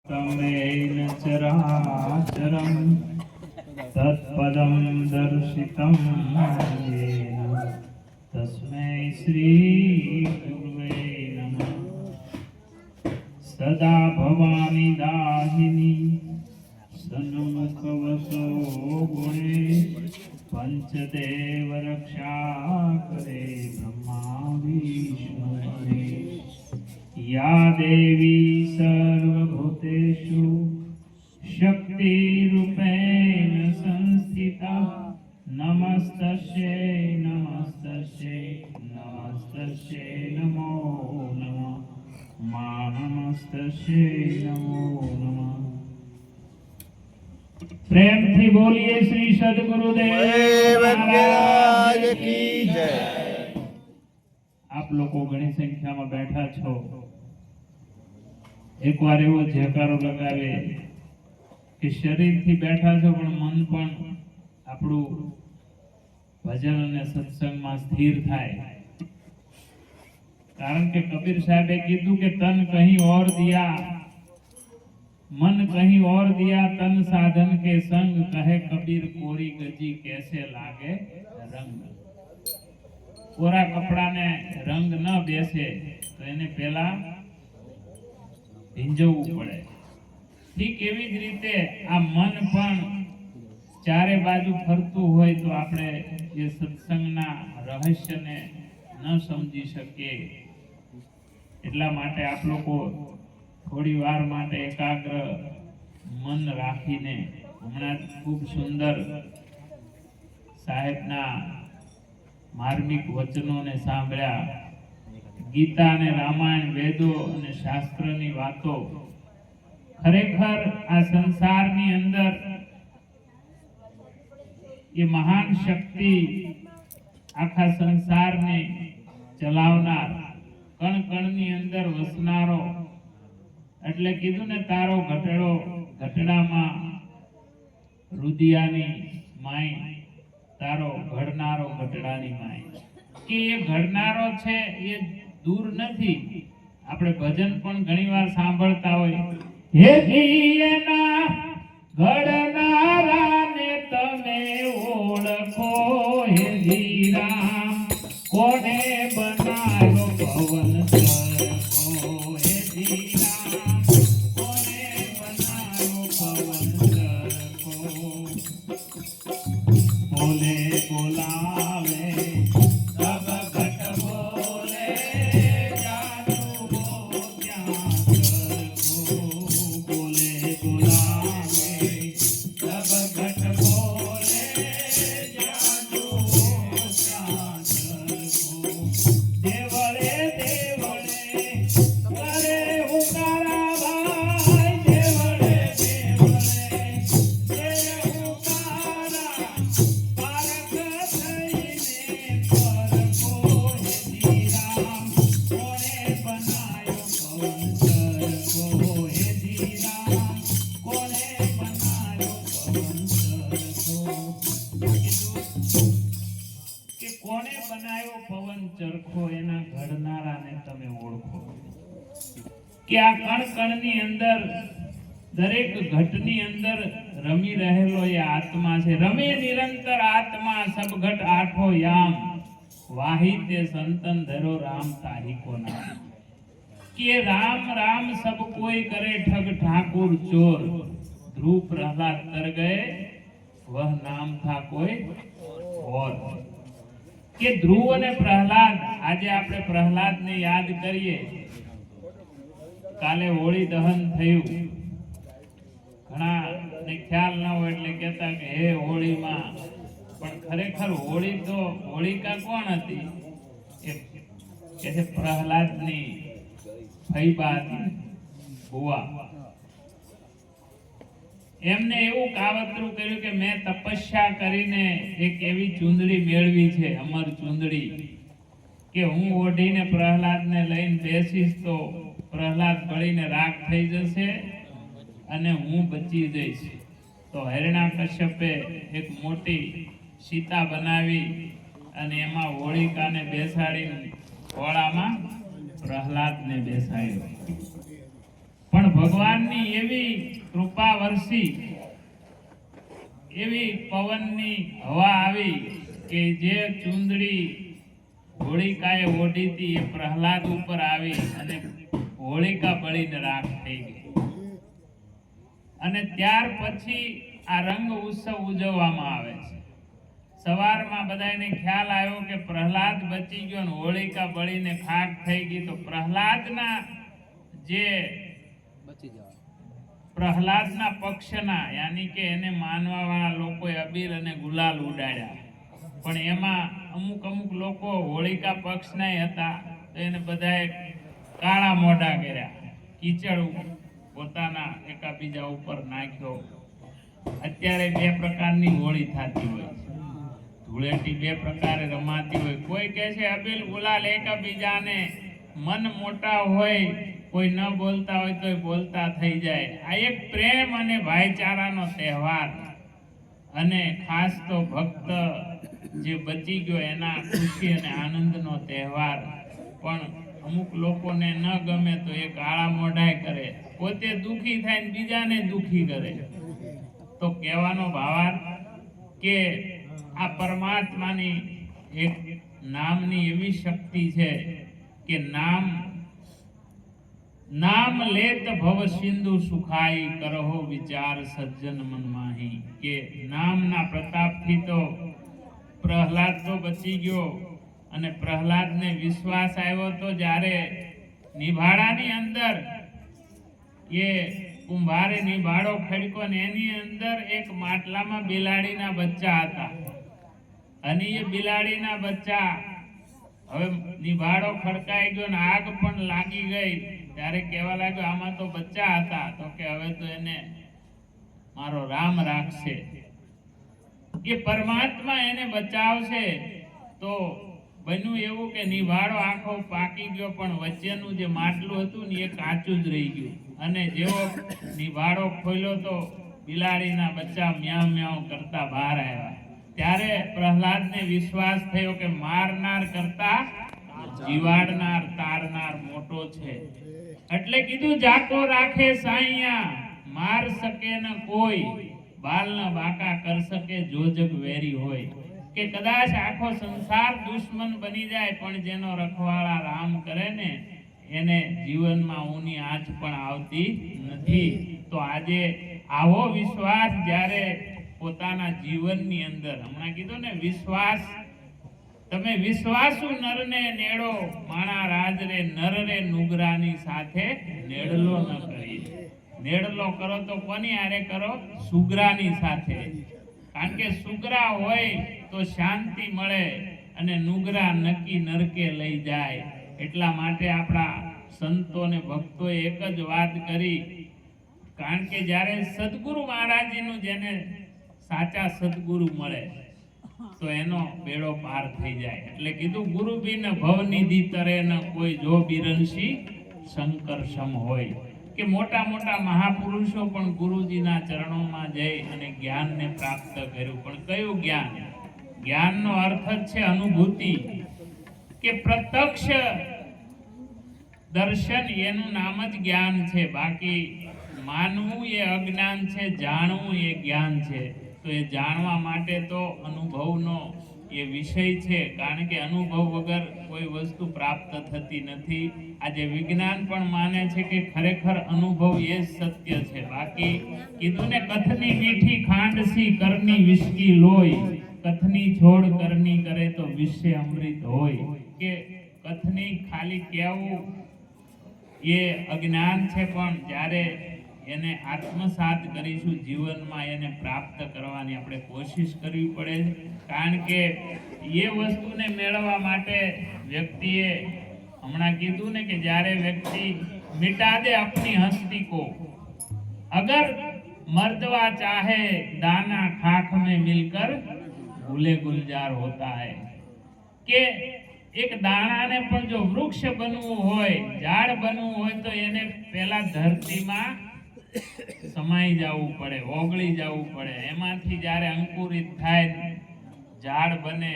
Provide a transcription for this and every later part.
तमेन चराचरं तत्पदं दर्शितं येन तस्मै श्री गुरुवे नमः। सदा भवानी दाहिनी सन्मुखवसो गुणे पंचदेव रक्षा करे ब्रह्मा विष्णु महेश। या देवी सर्वभूतेषु शक्तिरूपेण संस्थिता नमस्तस्यै नमस्तस्यै नमस्तस्यै नमो नमः। मा नमस्तस्यै नमो नमः। प्रेम थी बोलिए श्री सद्गुरुदेव महाराज की जय। आप लोगों घणी संख्या में बैठा छो, एक बार एवो जयकारो लगावे कि शरीर थी बैठा छो पण मन पण आपणु भजन अने सत्संग में स्थिर थाय। कारण के कबीर साहेबे कीधुं के तन कहीं और दिया मन कहीं और दिया तन साधन के संग कहे कबीर कोरी गजी कैसे लागे रंग। कोरा कपड़ा ने रंग न बेसे तो एने पेला भींजवવું પડે। ठीक एवी ज रीते आ मन पण चारे बाजू फरતું હોય तो આપણે એ સત્સંગના રહસ્યને ન સમજી શકીએ। એટલા માટે આપ લોકો થોડી વાર માટે એકાગ્ર મન રાખીને હમણાં ખૂબ સુંદર સાહેબના માર્મિક વચનોને સાંભળ્યા। ગીતા અને રામાયણ વેદો અને શાસ્ત્રની વાતો ખરેખર આ સંસારની અંદર ये महान शक्ति आखा संसार ने चलावनार कण कण नी अंदर वसनारो એટલે કીધું ને તારો ઘટડો ઘટડામાં રુદિયાની માય તારો ઘડનારો ઘટડાની માય કે એ ઘડનારો છે એ દૂર નથી। આપણે ભજન પણ ઘણીવાર સાંભળતા હોય, હે જીએના ઘડનારાને તમે ઓળખો, હે જીરામ કોને બનાવ્યો પવન સરખો, હે જીરામ કોને બનાવ્યો પવન સરખો। બોલે બોલાવે તબ ઘટ બોલે જાદુ ક્યાં સરખો। બોલે બોલાવે તબ ઘટ બોલે જાદુ ક્યાં સરખો। દેવળે દેવળે કરે ઉતારા ભાઈ, દેવળે દેવળે કરે ઉતારા પારખ થઈને પરખો, હે જીરામ કોણે બનાયો પવન સરખો, હે જીરામ કોણે બનાયો પવન સરખો। કે કોણે બનાવ્યો પવન ચરખો એના ઘડનારાને તમે ઓળખો। કે આ કણ કણની અંદર દરેક ઘટની અંદર રમી રહેલો એ આત્મા છે। રમે નિરંતર આત્મા સબ ઘટ આઠો યામ વાહી તે સંતન ધરો રામ તાહી કો નામ। કે રામ રામ सब कोई करे ठग ठाकुर चोर, ध्रुव प्रहलाद तर गए वह नाम था कोई और। કે ધ્રુવ અને પ્રહલાદ, આજે આપણે પ્રહલાદને યાદ કરીએ। કાલે હોળી દહન થયું, ઘણા ને ખ્યાલ ન હોય એટલે કહેતા કે હે હોળીમાં, પણ ખરેખર હોળી તો હોળિકા કોણ હતી? એ કે છે પ્રહલાદની ફઈબા હતી, બુઆ। એમને એવું કાવતરું કર્યું કે મેં તપસ્યા કરીને એક એવી ચૂંદડી મેળવી છે, અમર ચૂંદડી, કે હું ઓઢીને પ્રહલાદને લઈને બેસીશ તો પ્રહલાદ બળીને રાખ થઈ જશે અને હું બચી જઈશ। તો હિરણ્યકશ્યપે એક મોટી સીતા બનાવી અને એમાં હોળિકાને બેસાડીને ખોળામાં પ્રહલાદને બેસાડ્યો। પણ ભગવાનની એવી કૃપા વરસી, એવી પવનની હવા આવી કે જે ચુંદડી હોળિકાએ ઓઢી હતી એ પ્રહલાદ ઉપર આવી અને હોળિકા બળીને રાખ થઈ ગઈ. અને ત્યાર પછી આ રંગ ઉત્સવ ઉજવવામાં આવે છે. સવારમાં બધાને ખ્યાલ આવ્યો કે પ્રહલાદ બચી ગયો ને હોળિકા બળીને ખાક થઈ ગઈ, તો પ્રહલાદના જે પ્રહલાદના પક્ષના યાની કે એને માનવા વાળા લોકોએ અબીર અને ગુલાલ ઉડાડ્યા, પણ એમાં અમુક લોકો હોળિકા પક્ષના હતા, તો એને બધાએ કાળા મોઢા કર્યા, કીચડ પોતાના એકાબીજા ઉપર નાખ્યો. અત્યારે બે પ્રકારની હોળી થતી હોય, ધૂળેટી બે પ્રકારે રમાતી હોય. કોઈ કહે છે અબીલ ગુલાલ એકબીજાને, મન મોટા હોય કોઈ ન બોલતા હોય તો બોલતા થઈ જાય. આ એક પ્રેમ અને ભાઈચારાનો તહેવાર, અને ખાસ તો ભક્ત જે બચી ગયો એના ખુશી અને આનંદનો તહેવાર. પણ અમુક લોકોને ન ગમે તો એ કાળા મોઢાય કરે, પોતે દુખી થાય ને બીજાને દુખી કરે. તો કહેવાનો ભાવાર્થ કે આ પરમાત્માની એક નામની એવી શક્તિ છે કે નામ લેત ભવ સિંધુ સુખાઈ, કરહો વિચાર સજ્જન મન માહી. કે નામના પ્રતાપથી તો પ્રહલાદ તો બચી ગયો, અને પ્રહલાદને વિશ્વાસ આવ્યો તો જ્યારે નિભાડાની અંદર એ કુંભારે નિભાડો ખડકો ને એની અંદર એક માટલામાં બિલાડીના બચ્ચા હતા, અને એ બિલાડીના બચ્ચા હવે નિભાડો ખડકાઈ ગયો ને આગ પણ લાગી ગઈ, ત્યારે કહેવા લાગ્યો આમાં તો બચ્ચા હતા, તો કે હવે તો એને મારો રામ રાખશે, એ પરમાત્મા એને બચાવશે. તો બન્યું એવું કે નિભાડો આખો પાકી ગયો, પણ વચ્ચેનું જે માટલું હતું ને એ કાચું જ રહી ગયું. અને જેવો નિભાડો ખોલ્યો તો બિલાડીના બચ્ચા મ્યાઉ મ્યાઉ કરતા બહાર આવ્યા. ત્યારે પ્રહલાદને વિશ્વાસ થયો કે મારનાર કરતા જીવાડનાર તારનાર મોટો છે. એટલે કીધું જાકો રાખે સાઈયા, માર શકે ન કોઈ, બાલ ન બાકા કર શકે જો જગ વેરી હોય. કે કદાચ આખો સંસાર દુશ્મન બની જાય, પણ જેનો રખવાળા રામ કરે ને એને જીવનમાં ઊની આંચ પણ આવતી નથી. તો આજે આવો વિશ્વાસ જ્યારે પોતાના જીવનની અંદર, હમણાં કીધું ને વિશ્વાસ, તમે વિશ્વાસુ નરને નેડો, માણા રાજરે નરરે નુગરાની સાથે નેડલો ન કરીએ. નેડલો કરો તો કોની આરે કરો? સુગરાની સાથે. કારણ કે સુગરા હોય તો શાંતિ મળે, અને નુગરા નક્કી નરકે લઈ જાય. એટલા માટે આપણા સંતો ને ભક્તોએ એક જ વાત કરી, કારણ કે જ્યારે સદગુરુ મહારાજજીનું જેને સાચા સદગુરુ મળે તો એનો બેડો પાર થઈ જાય. એટલે કીધું ગુરુ બિન ભવનિધિ તરે ન કોઈ, જો બિરંશી શંકર સમ હોય. કે મોટા મોટા મહાપુરુષો પણ ગુરુજીના ચરણોમાં જઈ અને જ્ઞાનને પ્રાપ્ત કર્યું. પણ કયું જ્ઞાન? જ્ઞાનનો અર્થ જ છે અનુભૂતિ, કે પ્રત્યક્ષ દર્શન, એનું નામ જ જ્ઞાન છે. બાકી માનવું એ અજ્ઞાન છે, જાણવું એ જ્ઞાન છે. તો એ જાણવા માટે તો અનુભવનો એ વિષય છે, કારણ કે અનુભવ વગર કોઈ વસ્તુ પ્રાપ્ત થતી નથી. આજે વિજ્ઞાન પણ માને છે કે ખરેખર અનુભવ એ જ સત્ય છે. બાકી કીધું ને, કથની મીઠી ખાંડ સી કરની વિસ્કી લોય, કથની છોડ કરની કરે તો વિશ્વ અમૃત હોય. કે કથની ખાલી કહેવું એ અજ્ઞાન છે, પણ જ્યારે એને આત્મસાત કરીશું જીવનમાં, એને પ્રાપ્ત કરવાની આપણે કોશિશ કરવી પડે. કારણ કે એ વસ્તુને મેળવવા માટે વ્યક્તિએ, હમણાં કીધું ને કે જ્યારે વ્યક્તિ મિટા દે अपनी हस्ती को, अगर मर्दवा चाहे दाना खाक में मिलकर गुले गुलजार होता है. કે એક દાણાને પણ જો વૃક્ષ બનવું હોય, ઝાડ બનવું હોય, તો એને પહેલા ધરતીમાં સમાઈ જવું પડે, ઓગળી જવું પડે. એમાંથી જ્યારે અંકુરિત થાય, ઝાડ બને,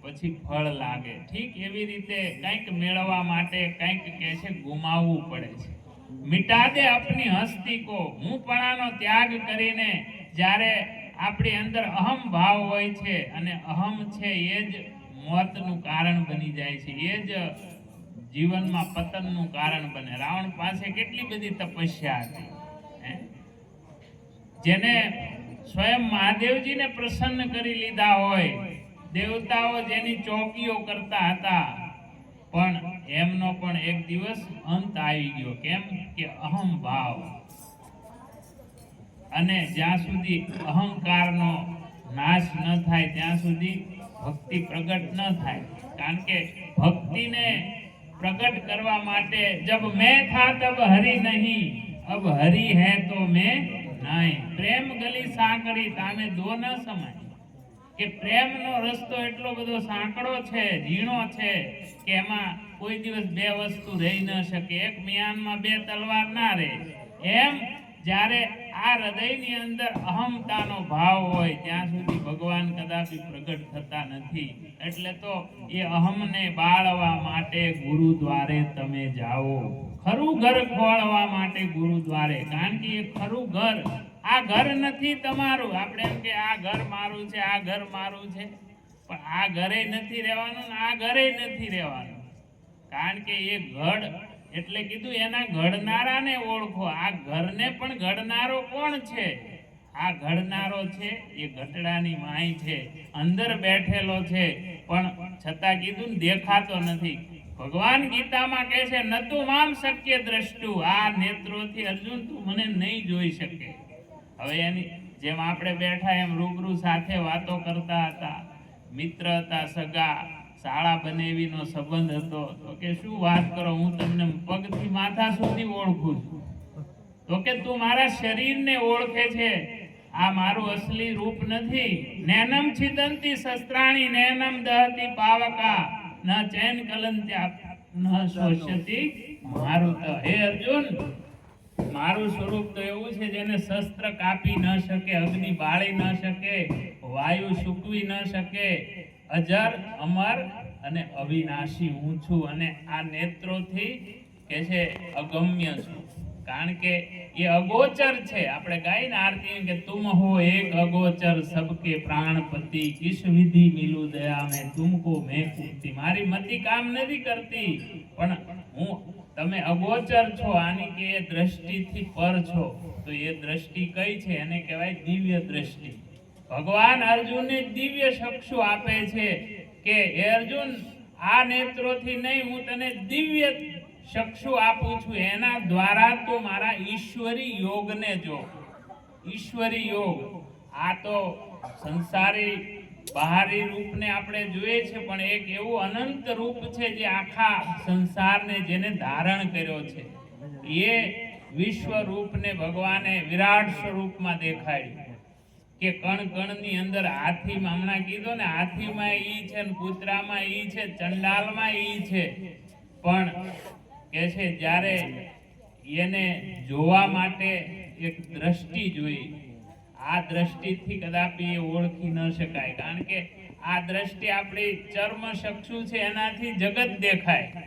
પછી ફળ લાગે. ઠીક એવી રીતે કંઈક મેળવવા માટે કંઈક કહે છે ગુમાવવું પડે છે. મિટા દે અપની હસ્તી કો, હું પણાનો ત્યાગ કરીને જ્યારે આપણી અંદર અહમ ભાવ હોય છે અને અહમ છે એ જ મોતનું કારણ બની જાય છે, એ જ જીવનમાં પતનનું કારણ બને. રાવણ પાસે કેટલી બધી તપસ્યા હતી, જેને સ્વયં મહાદેવજીને પ્રસન્ન કરી લીધા હોય, દેવતાઓ જેની ચોકીઓ કરતા હતા, પણ એમનો પણ એક દિવસ અંત આવી ગયો. કેમ કે અહમ ભાવ, અને જ્યાં સુધી અહંકારનો નાશ ન થાય ત્યાં સુધી ભક્તિ પ્રગટ ન થાય. કારણ કે ભક્તિને પ્રગટ કરવા માટે જબ मैं था तब हरि नहीं, अब हरि है तो मैं नहीं, પ્રેમ ગલી સાંકડી તામે દો ન સમાય. કે પ્રેમનો રસ્તો એટલો બધો સાંકડો છે, ઝીણો છે, કે એમાં કોઈ દિવસ બે વસ્તુ રહી ન શકે. એક મિયાનમાં બે તલવાર ના રહે. એમ જ્યારે આ હૃદયની અંદર અહમતાનો ભાવ હોય ત્યાં સુધી ભગવાન કદાપી પ્રગટ થતા નથી. એટલે તો એ અહમને બાળવા માટે ગુરુદ્વારે તમે જાઓ, ખરું ઘર ખોળવા માટે ગુરુદ્વારે. કારણ કે એ ખરું ઘર, આ ઘર નથી તમારું. આપણે એમ કે આ ઘર મારું છે, આ ઘર મારું છે, પણ આ ઘરે નથી રહેવાનું ને આ ઘરે નથી રહેવાનું. કારણ કે એ ઘડ એટલે કીધું એના ઘડનારાને ઓળખો. આ ઘરને પણ ઘડનારો કોણ છે? આ ઘડનારો છે એ ઘટડાની માય છે, અંદર બેઠેલો છે, પણ છતાં કીધું ને દેખાતો નથી. ભગવાન ગીતામાં કહે છે ન તું મામ શક્ય દ્રષ્ટુ, આ નેત્રોથી અર્જુન તું મને નહીં જોઈ શકે. હવે એની જેમ આપણે બેઠા એમ રૂબરૂ સાથે વાતો કરતા હતા, મિત્ર હતા, સગા, શાળા બનેવીનો સંબંધ હતો, તો કે શું વાત કરો, હું તમને પગથી માથા સુધી ઓળખું છું. તો કે તું મારા શરીરને ઓળખે છે, આ મારું અસલી રૂપ નથી. નૈનમ છિદંતી શસ્ત્રાણી નૈનમ દહતી પાવકા ન ચૈન કલંત્યા ન શોષ્યતિ મારું. તો હે અર્જુન, મારું સ્વરૂપ તો એવું છે જેને શસ્ત્ર કાપી ન શકે, અગ્નિ બાળી ન શકે, વાયુ સૂકવી ન શકે. અજર, અમર અને અવિનાશી હું છું, અને આ નેત્રોથી કે છે અગમ્ય છું. કારણ કે એ અગોચર છે. આપણે ગાઈને આરતી કે તુમ હો એક અગોચર સબકે પ્રાણપતિ, કિસ વિધિ મિલુ દયા મેં તુમકો મેં કૂટતી. મારી મતિ કામ નથી કરતી, પણ હું, તમે અગોચર છો, આની કે એ દ્રષ્ટિથી પર છો. તો એ દ્રષ્ટિ કઈ છે? એને કહેવાય દિવ્ય દ્રષ્ટિ. ભગવાન અર્જુનને દિવ્ય ચક્ષુ આપે છે કે હે અર્જુન, આ નેત્રોથી નહીં, હું તને દિવ્ય ચક્ષુ આપું છું. એના દ્વારા તું મારા ઈશ્વરી યોગને જો. ઈશ્વરી યોગ, આ તો સંસારી બહારી રૂપને આપણે જોઈએ છે, પણ એક એવું અનંત રૂપ છે જે આખા સંસારને જેને ધારણ કર્યો છે. એ વિશ્વ રૂપને ભગવાને વિરાટ સ્વરૂપમાં દેખાડ્યું. કે કણ કણની અંદર હાથીમાં, હમણાં કીધું ને, હાથીમાં ઈ છે ને કૂતરામાં ઈ છે, ચંડાલમાં ઈ છે, પણ કે છે જ્યારે એને જોવા માટે એક દ્રષ્ટિ જોઈ. આ દ્રષ્ટિથી કદાપી એ ઓળખી ન શકાય. કારણ કે આ દ્રષ્ટિ આપણી ચર્મ ચક્ષુ છે, એનાથી જગત દેખાય,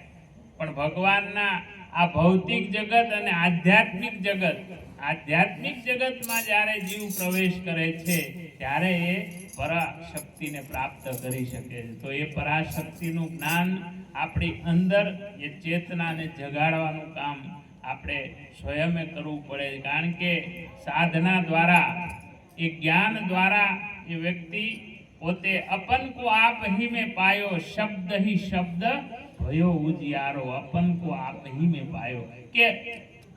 પણ ભગવાનના આ ભૌતિક જગત અને આધ્યાત્મિક જગત, આધ્યાત્મિક જગતમાં જ્યારે જીવ પ્રવેશ કરે છે ત્યારે એ પરાશક્તિને પ્રાપ્ત કરી શકે છે. તો એ પરાશક્તિનું જ્ઞાન આપણી અંદર એ ચેતનાને જગાડવાનું કામ આપણે સ્વયં કરવું પડે. કારણ કે સાધના દ્વારા, એ જ્ઞાન દ્વારા એ વ્યક્તિ પોતે અપન કો આપ હી મેં પાયો, શબ્દ હી શબ્દ ભયો ઉજિયારો, અપન કો આપ હી મેં પાયો. કે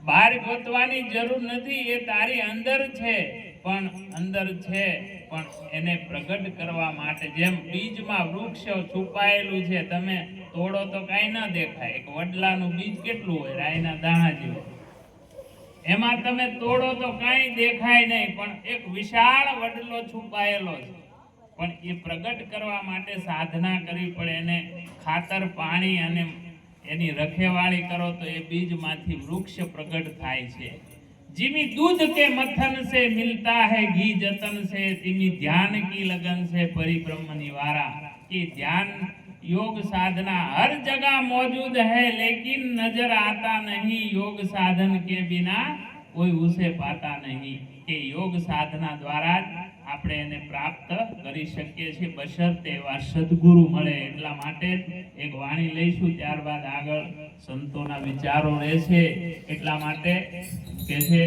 બહાર ગોતવાની જરૂર નથી, એ તારી અંદર છે, પણ અંદર છે, પણ એને પ્રગટ કરવા માટે જેમ બીજમાં વૃક્ષ છુપાયેલું છે, તમે તોડો તો કાંઈ ન દેખાય. એક વડલાનું બીજ કેટલું હોય, રાઈના દાણા જેવું, એમાં તમે તોડો તો કાંઈ દેખાય નહીં, પણ એક વિશાળ વડલો છુપાયેલો છે. પણ એ પ્રગટ કરવા માટે સાધના કરવી પડે, એને ખાતર, પાણી અને એની રખેવાળી કરો તો એ બીજમાંથી વૃક્ષ પ્રગટ થાય છે. जिमी दूध के मथन से मिलता है घी जतन से, तिमी ध्यान की लगन से परिब्रह्म निवारा. कि ध्यान योग साधना हर जगह मौजूद है लेकिन नजर आता नहीं। योग साधन के बिना कोई उसे पाता नहीं। કે યોગ સાધના દ્વારા જ આપણે એને પ્રાપ્ત કરી શકીએ છીએ, બશર્તે એવા સદગુરુ મળે। એટલા માટે એક વાણી લઈશું, ત્યારબાદ આગળ સંતોના વિચારો રહેશે। એટલા માટે કે છે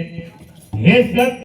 હે સત